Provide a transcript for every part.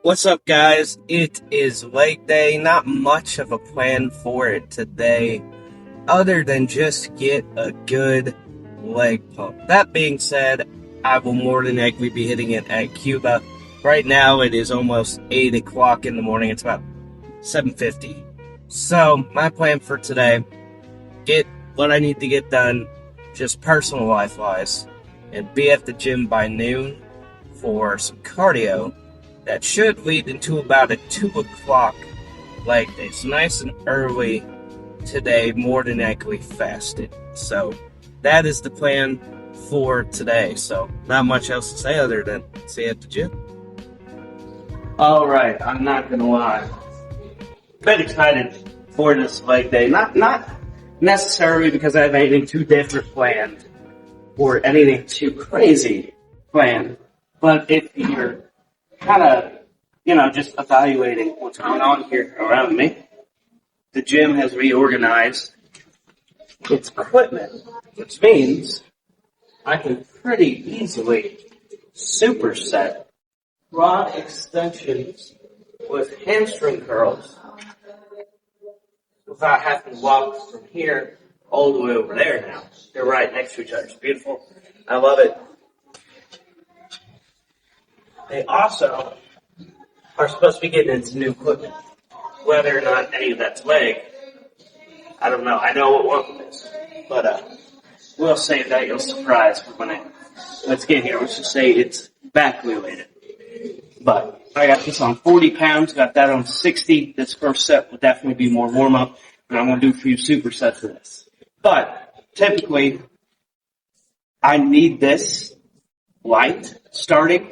What's up, guys? It is leg day. Not much of a plan for it today, other than just get a good leg pump. That being said, I will more than likely be hitting it at Cuba. Right now, it is almost 8 o'clock in the morning. It's about 7:50. So, my plan for today, get what I need to get done, just personal life-wise, and be at the gym by noon for some cardio that should lead into about a 2 o'clock leg day. It's nice and early today, more than likely fasted. So that is the plan for today. So not much else to say other than see you at the gym. Alright, I'm not gonna lie. Been excited for this leg day. Not necessarily because I have anything too different planned or anything too crazy planned. But if you're kind of, just evaluating what's going on here around me, the gym has reorganized its equipment, which means I can pretty easily superset rod extensions with hamstring curls without having to walk from here all the way over there now. They're right next to each other. It's beautiful. I love it. They also are supposed to be getting into new equipment. Whether or not any of that's leg, I don't know. I know what one of them is. But we'll save that little surprise for let's get here. Let's just say it's back related. But I got this on 40 pounds, got that on 60. This first set will definitely be more warm up, and I'm going to do a few supersets of this. But typically, I need this light starting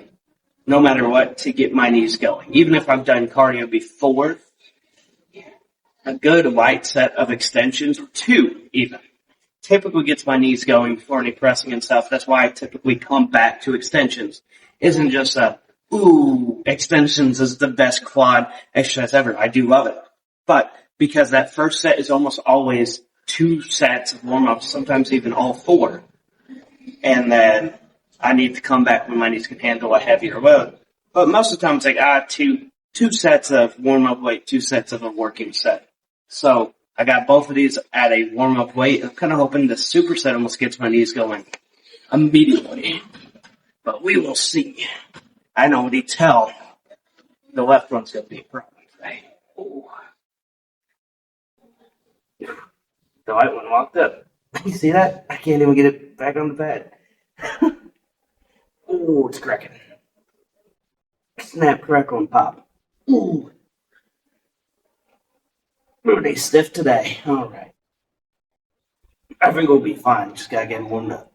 no matter what to get my knees going. Even if I've done cardio before, a good light set of extensions, or two even, typically gets my knees going before any pressing and stuff. That's why I typically come back to extensions. Isn't just extensions is the best quad exercise ever. I do love it. But because that first set is almost always two sets of warm-ups, sometimes even all four. And then I need to come back when my knees can handle a heavier load. But most of the time it's like, two sets of warm-up weight, two sets of a working set. So I got both of these at a warm-up weight. I'm kind of hoping the superset almost gets my knees going immediately. But we will see. I can already tell the left one's going to be a problem today. Ooh. The right one walked up. You see that? I can't even get it back on the bed. Ooh, it's cracking. Snap, crackle, and pop. Ooh. Really stiff today. All right. I think we'll be fine. Just gotta get warmed up.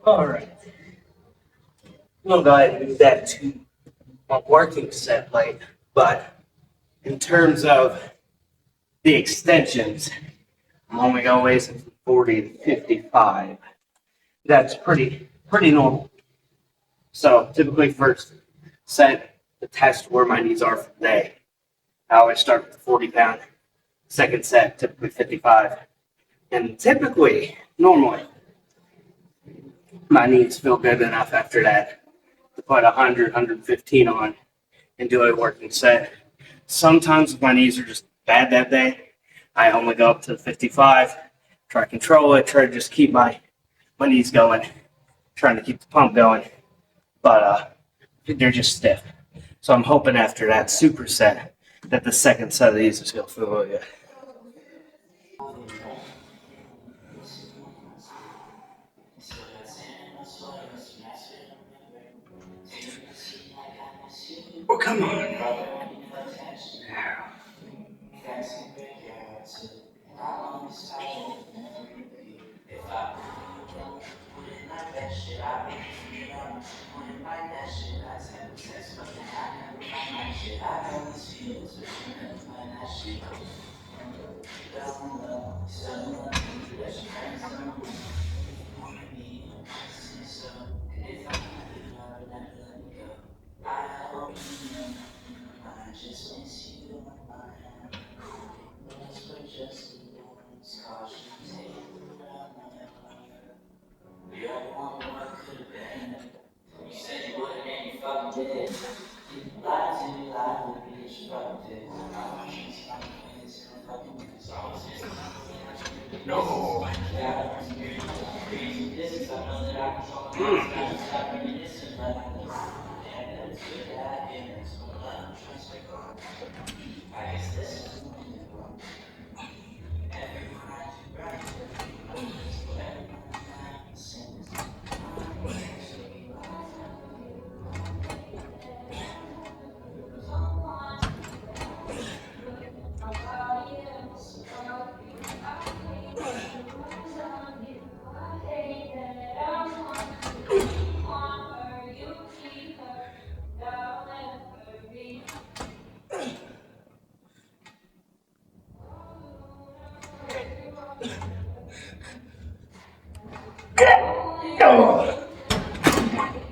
All right. I'm going to go ahead and move that to my working set light. But in terms of the extensions, I'm only going to weigh 40 to 55. That's pretty normal. So typically first set to test where my knees are for the day. I always start with the 40 pound. Second set, typically 55. And typically, normally, my knees feel good enough after that to put 100, 115 on and do a working set. Sometimes if my knees are just bad that day, I only go up to 55, try to control it, try to just keep my knees going, trying to keep the pump going. But they're just stiff. So I'm hoping after that superset that the second set of these is going to feel really good. Oh, come on. No.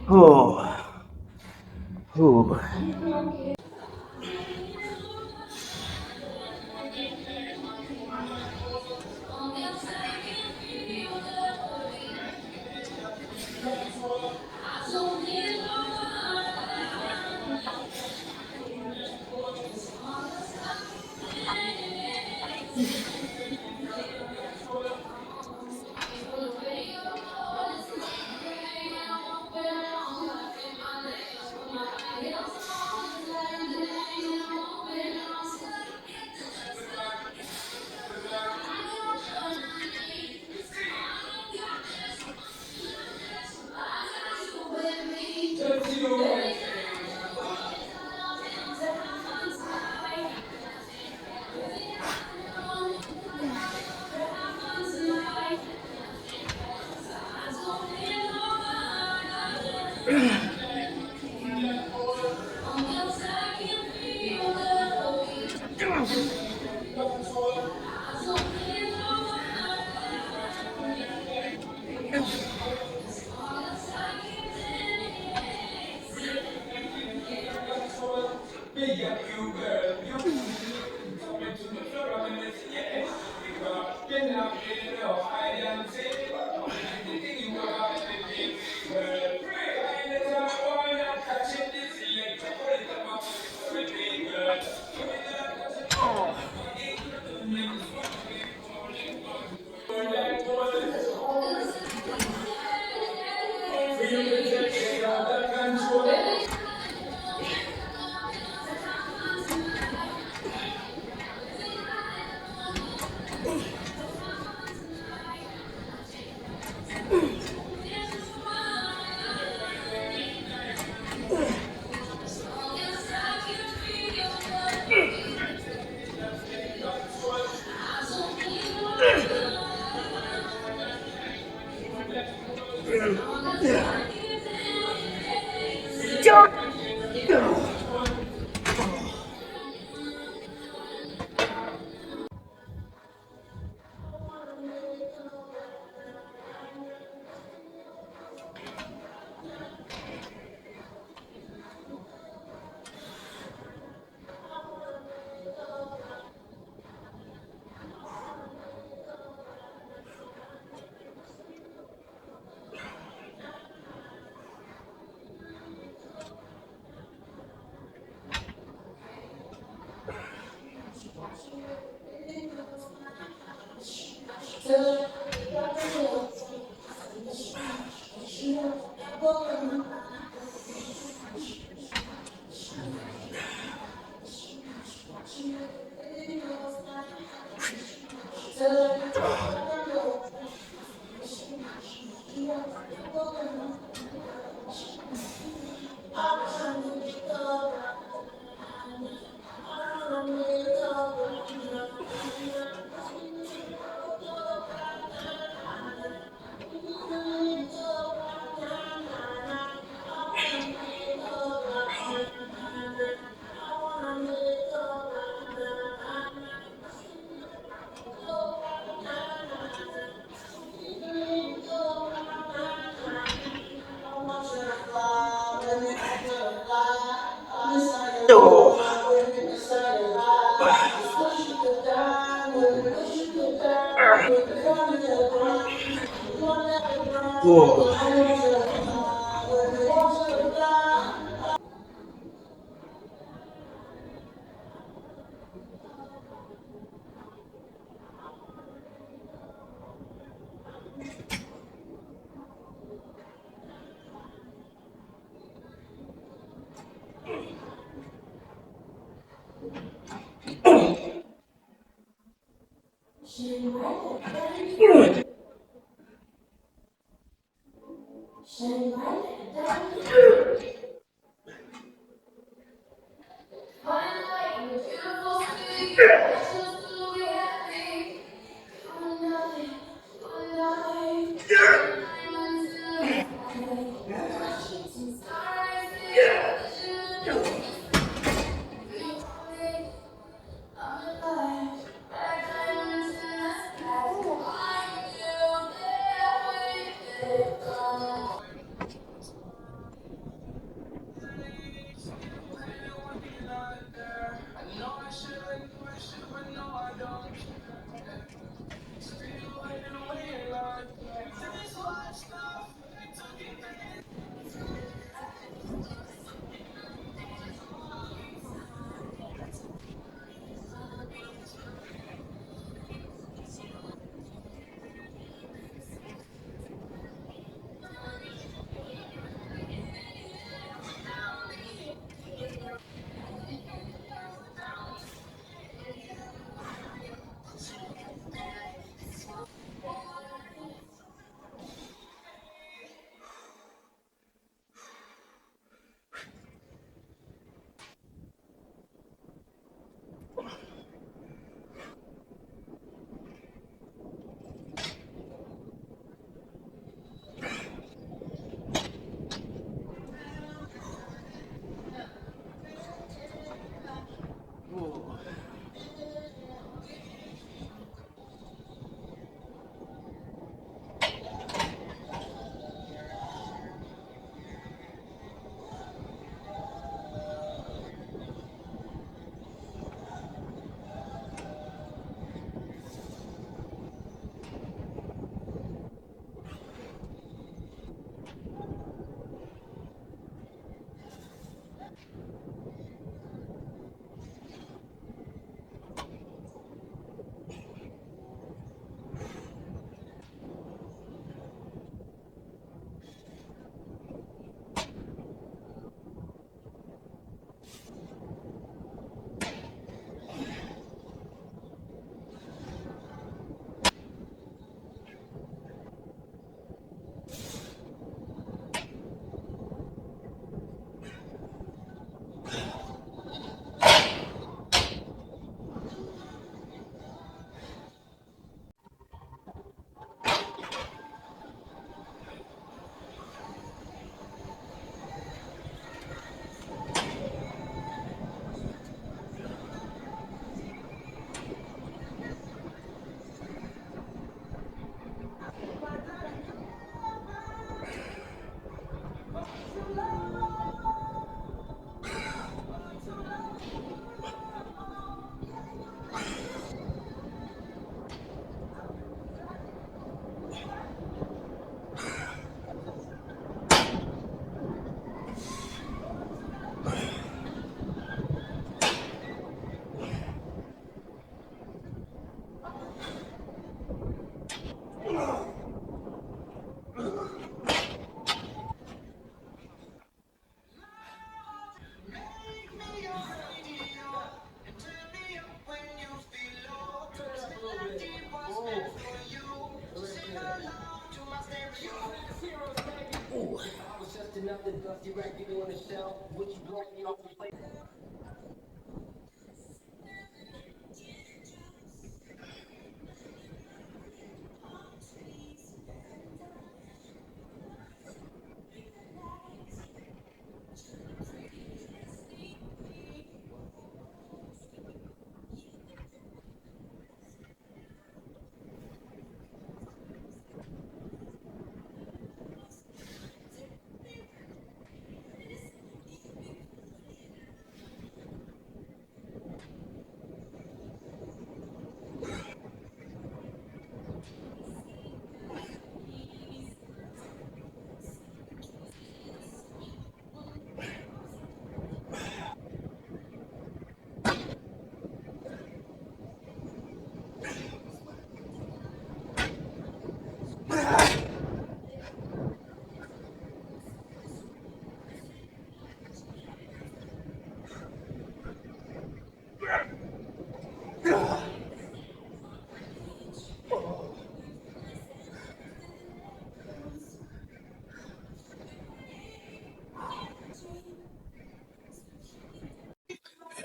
Oh. Oh.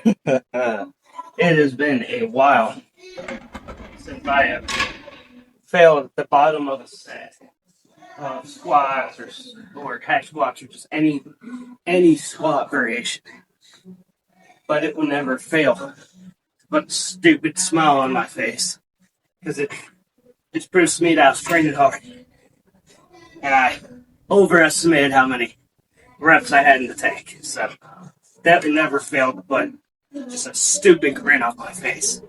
It has been a while since I have failed at the bottom of a set of squats or hack squats or just any squat variation. But it will never fail to put a stupid smile on my face because it just proves to me that I was training hard and I overestimated how many reps I had in the tank. So that never failed to put just a stupid grin on my face.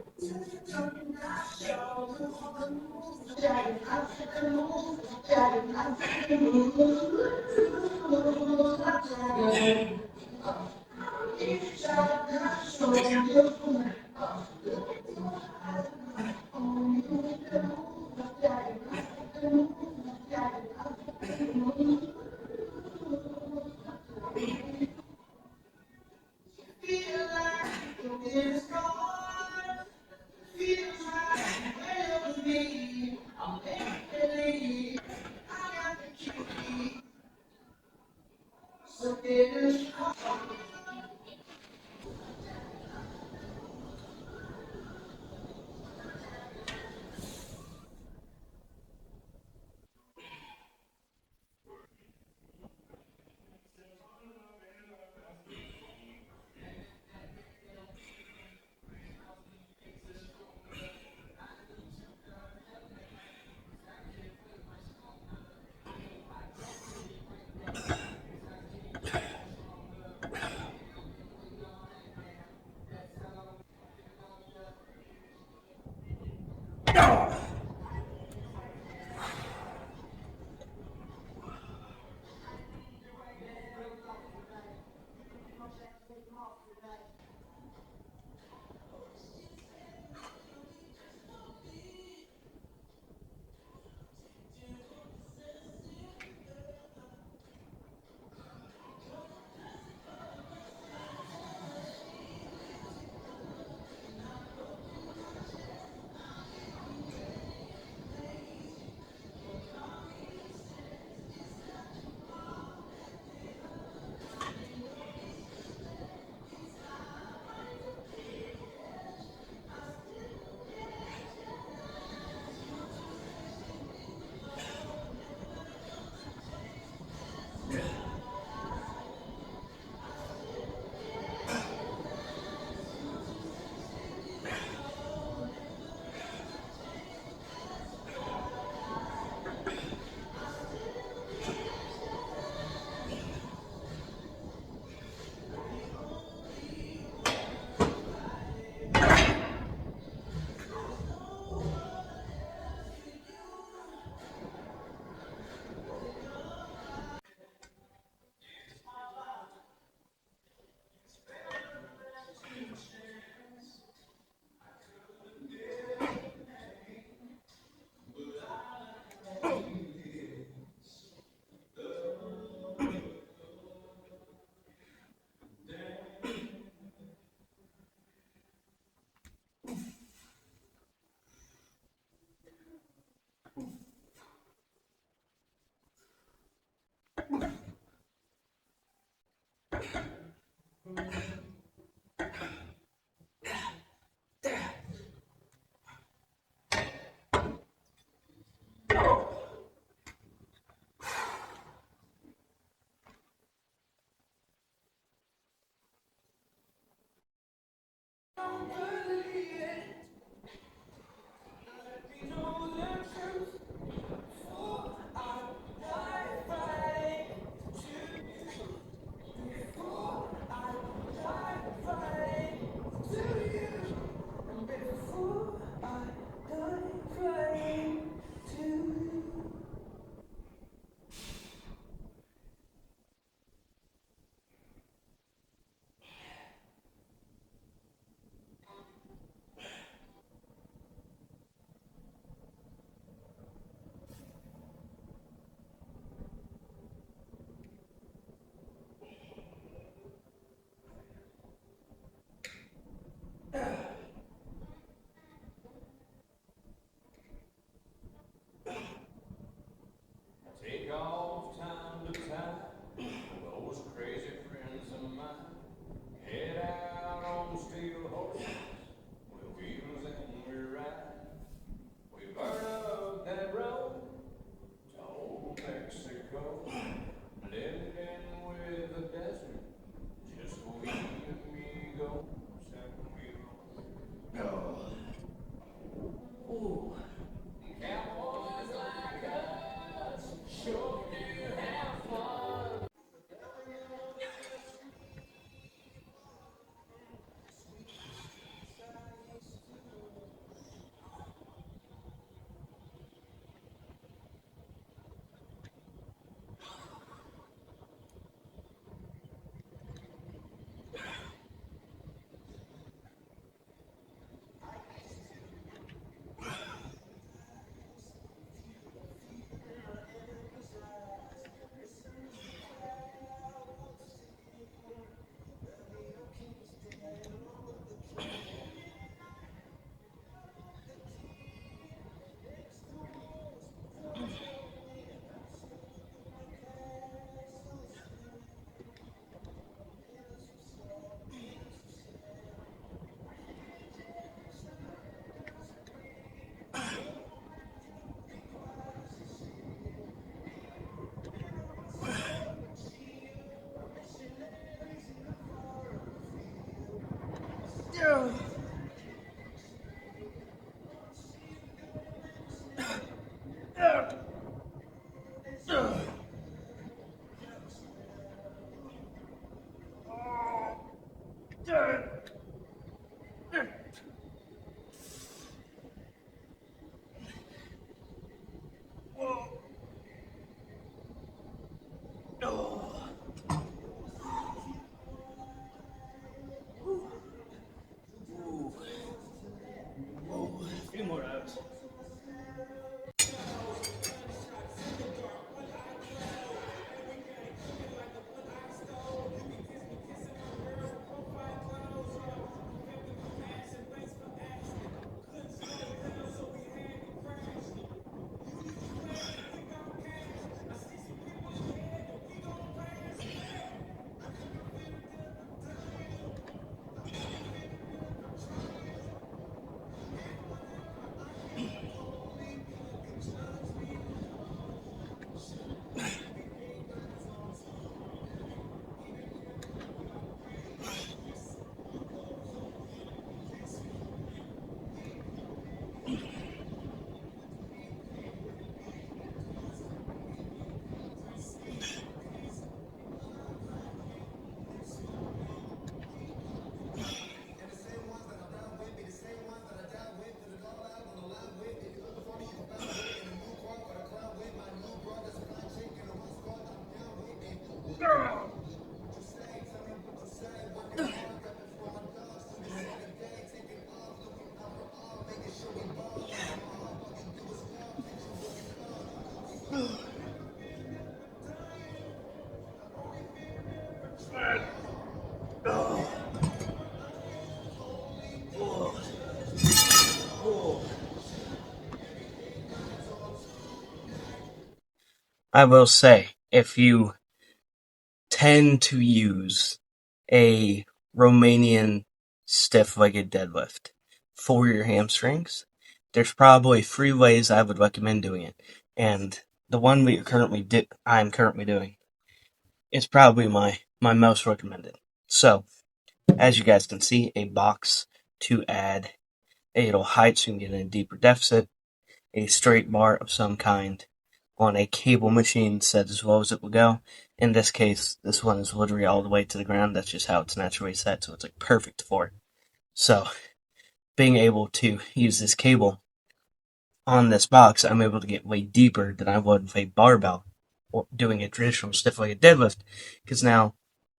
A few more hours. I will say, if you tend to use a Romanian stiff-legged deadlift for your hamstrings, there's probably 3 ways I would recommend doing it. And the one I'm currently doing is probably my most recommended. So, as you guys can see, a box to add a little height so you can get in a deeper deficit, a straight bar of some kind on a cable machine set as low as it will go. In this case, this one is literally all the way to the ground. That's just how it's naturally set, so it's like perfect for it. So, being able to use this cable on this box, I'm able to get way deeper than I would with a barbell or doing a traditional stiff legged deadlift, because now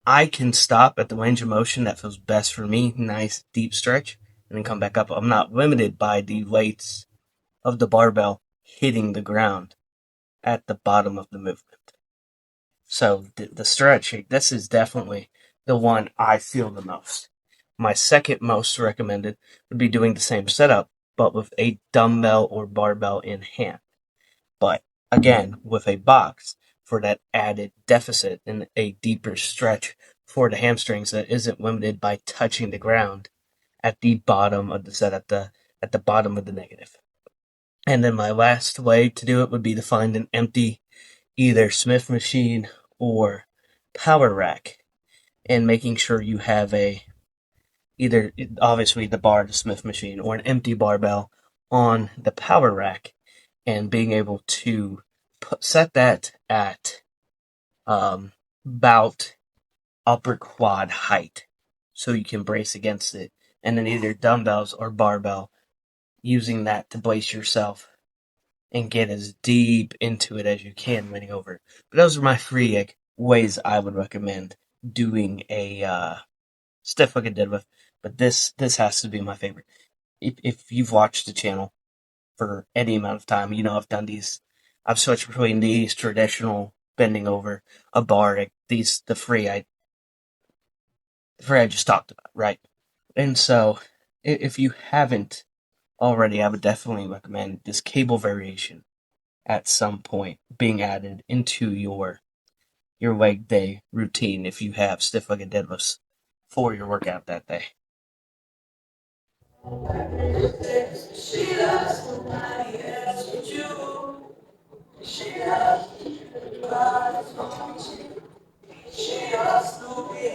I can stop at the range of motion that feels best for me, nice deep stretch, and then come back up. I'm not limited by the weights of the barbell hitting the ground at the bottom of the movement. So the stretch, this is definitely the one I feel the most. My second most recommended would be doing the same setup, but with a dumbbell or barbell in hand. But again, with a box for that added deficit and a deeper stretch for the hamstrings that isn't limited by touching the ground at the bottom of the set, at the bottom of the negative. And then my last way to do it would be to find an empty either Smith machine or power rack, and making sure you have either obviously the bar, the Smith machine, or an empty barbell on the power rack, and being able to set that at about upper quad height so you can brace against it, and then either dumbbells or barbell, using that to brace yourself and get as deep into it as you can leaning over. But those are my 3 ways I would recommend doing a stiff legged deadlift. But this has to be my favorite. If you've watched the channel for any amount of time, you know I've done these. I've switched between these traditional bending over a bar, the three I just talked about, right? And so, if you haven't already, I would definitely recommend this cable variation at some point being added into your leg day routine if you have stiff legged deadlifts for your workout that day. She loves nobody else but you. She loves she loves to be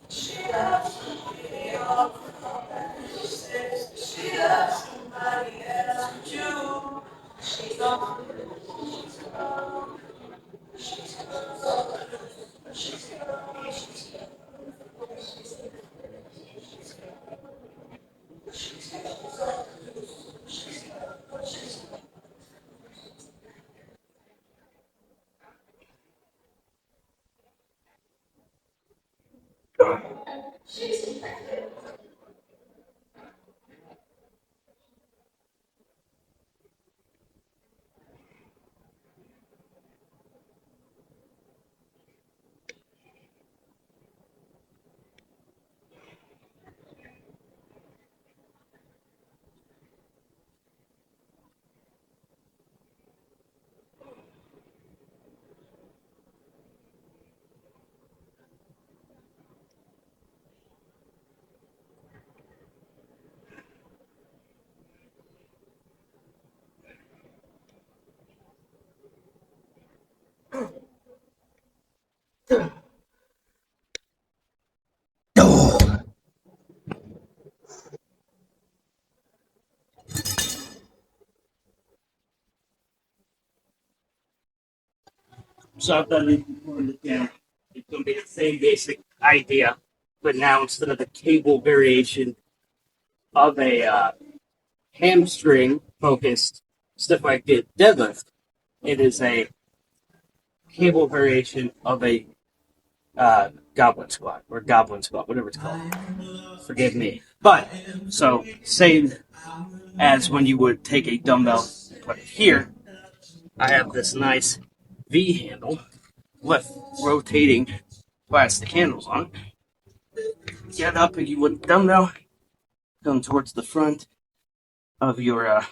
she loves So I've done it before in the camera. It's going to be the same basic idea, but now instead of the cable variation of a hamstring focused stiff leg deadlift, it is a cable variation of a goblin squat, whatever it's called. Forgive me. But, so, same as when you would take a dumbbell and put it here, I have this nice V handle with rotating plastic handles on it. Get up and you would dumbbell, come towards the front of your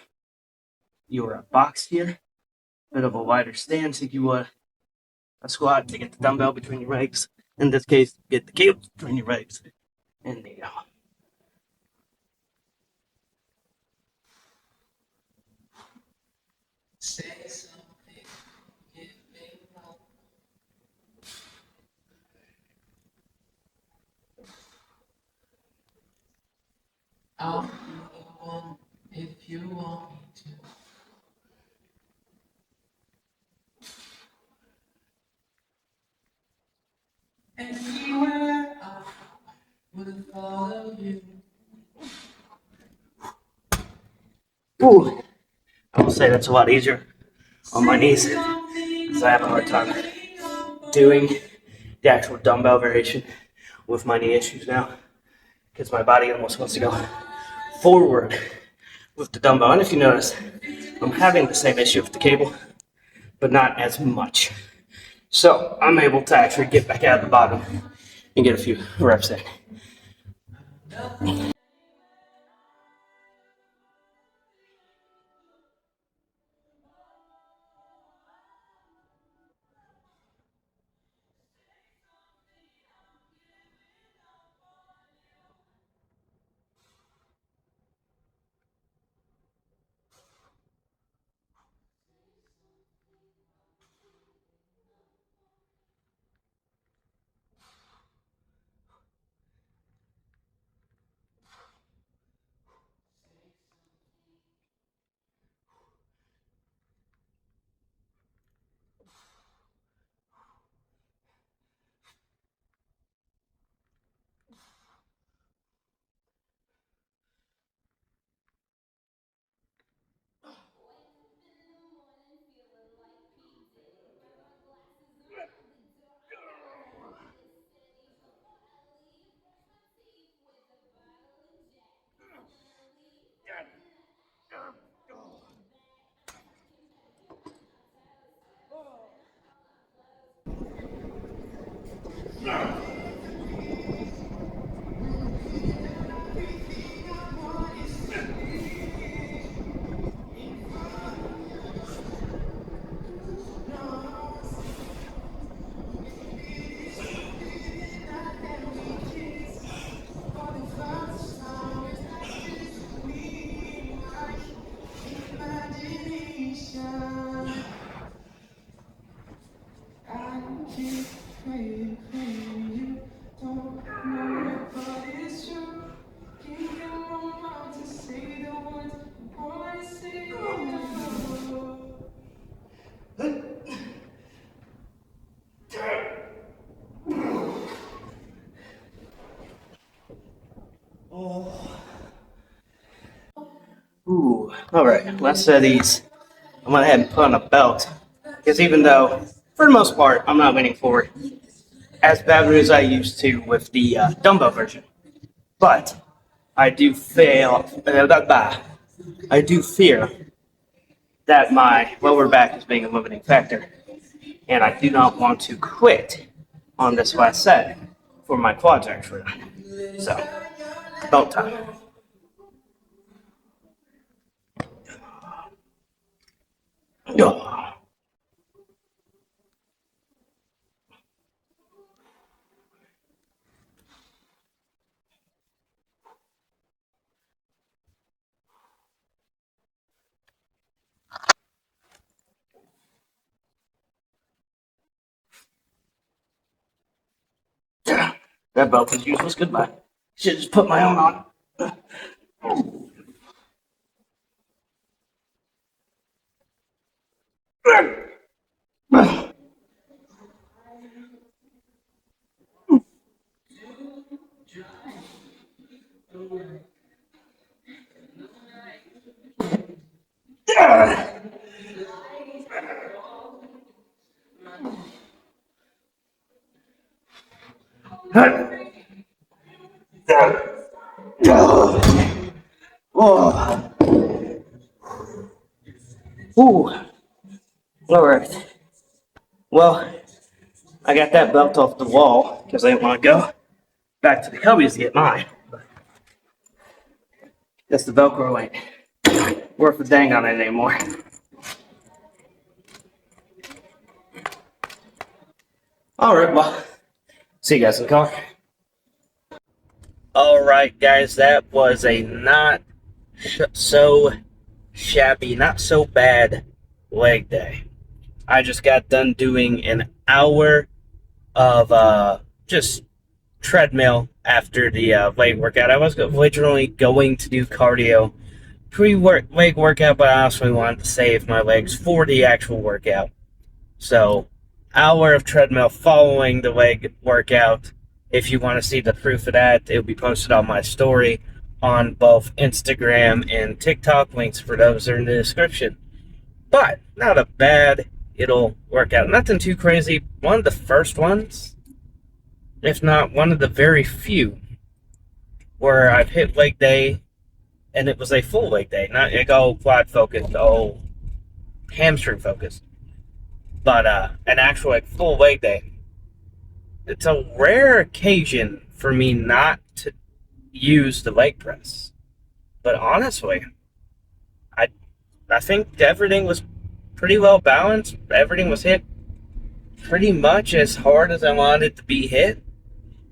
box here. Bit of a wider stance if you would a squat to get the dumbbell between your legs. In this case, get the cable between your legs. And there you go. I'll be the one if you want me to. Anywhere I will follow you. Ooh, I will say that's a lot easier on my knees because I have a hard time doing the actual dumbbell variation with my knee issues now because my body almost wants to go forward with the dumbbell. And if you notice, I'm having the same issue with the cable, but not as much. So I'm able to actually get back out of the bottom and get a few reps in. Ooh, all right, last set of these. I went ahead and put on a belt because even though, for the most part, I'm not leaning forward as badly as I used to with the dumbbell version. But I do I do fear that my lower back is being a limiting factor, and I do not want to quit on this last set for my quads actually. So, belt time. That belt is useless. Goodbye. Should just put my own on. Oh. Ooh. All right. Well, I got that belt off the wall because I didn't want to go back to the Cubbies to get mine. Guess the Velcro ain't worth a dang on it anymore. All right, well, see you guys in the car. All right, guys, that was a not so shabby, not so bad leg day. I just got done doing an hour of just treadmill after the leg workout. I was originally going to do cardio leg workout, but I also wanted to save my legs for the actual workout. So, hour of treadmill following the leg workout. If you want to see the proof of that, it will be posted on my story on both Instagram and TikTok. Links for those are in the description. But not a bad it'll work out. Nothing too crazy. One of the first ones, if not one of the very few, where I've hit leg day and it was a full leg day. Not like all quad focused, all hamstring focused. But an actual like full leg day. It's a rare occasion for me not to use the leg press. But honestly, I think everything was pretty well balanced. Everything was hit pretty much as hard as I wanted it to be hit.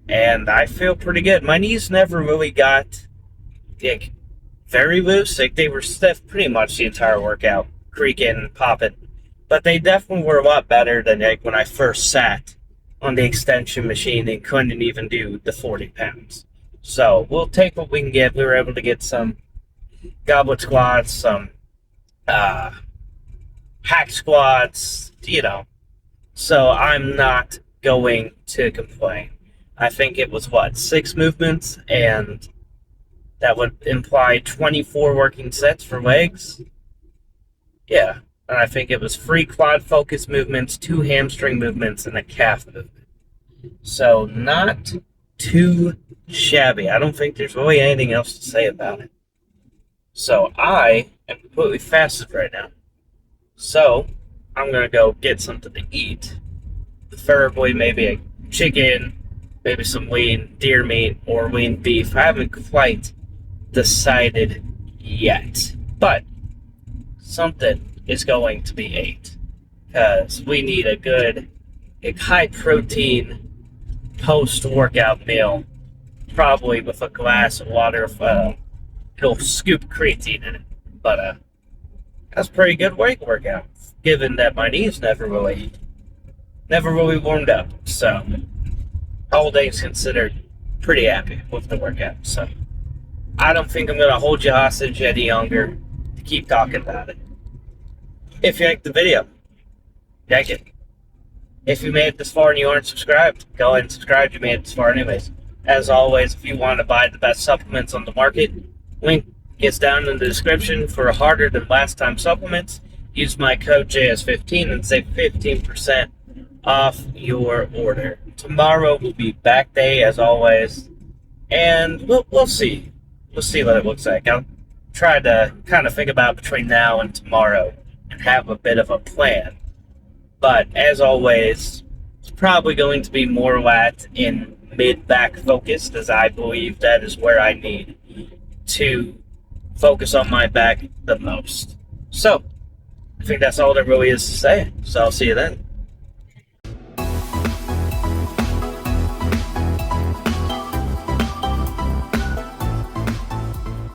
And I feel pretty good. My knees never really got like, very loose. Like they were stiff pretty much the entire workout, creaking, popping. But they definitely were a lot better than like when I first sat on the extension machine and couldn't even do the 40 pounds. So we'll take what we can get. We were able to get some goblet squats, some hack squats, So I'm not going to complain. I think it was, 6 movements, and that would imply 24 working sets for legs. Yeah, and I think it was 3 quad focus movements, 2 hamstring movements, and a calf movement. So not too shabby. I don't think there's really anything else to say about it. So I am completely fasted right now. So I'm going to go get something to eat. Preferably maybe a chicken, maybe some lean deer meat or lean beef. I haven't quite decided yet. But something is going to be ate. Because we need a good, high protein post-workout meal. Probably with a glass of water, it'll scoop creatine in it. But that's a pretty good leg workout, given that my knees never really warmed up. So all things considered, pretty happy with the workout. So I don't think I'm gonna hold you hostage any longer to keep talking about it. If you liked the video, like it. If you made it this far and you aren't subscribed, go ahead and subscribe. You made it this far anyways. As always, if you want to buy the best supplements on the market, link is down in the description for harder than last time supplements. Use my code JS15 and save 15% off your order. Tomorrow will be back day as always, and we'll see. We'll see what it looks like. I'll try to kind of think about between now and tomorrow and have a bit of a plan. But as always, it's probably going to be more lat in mid-back focused, as I believe that is where I need to focus on my back the most. So, I think that's all there really is to say. So I'll see you then.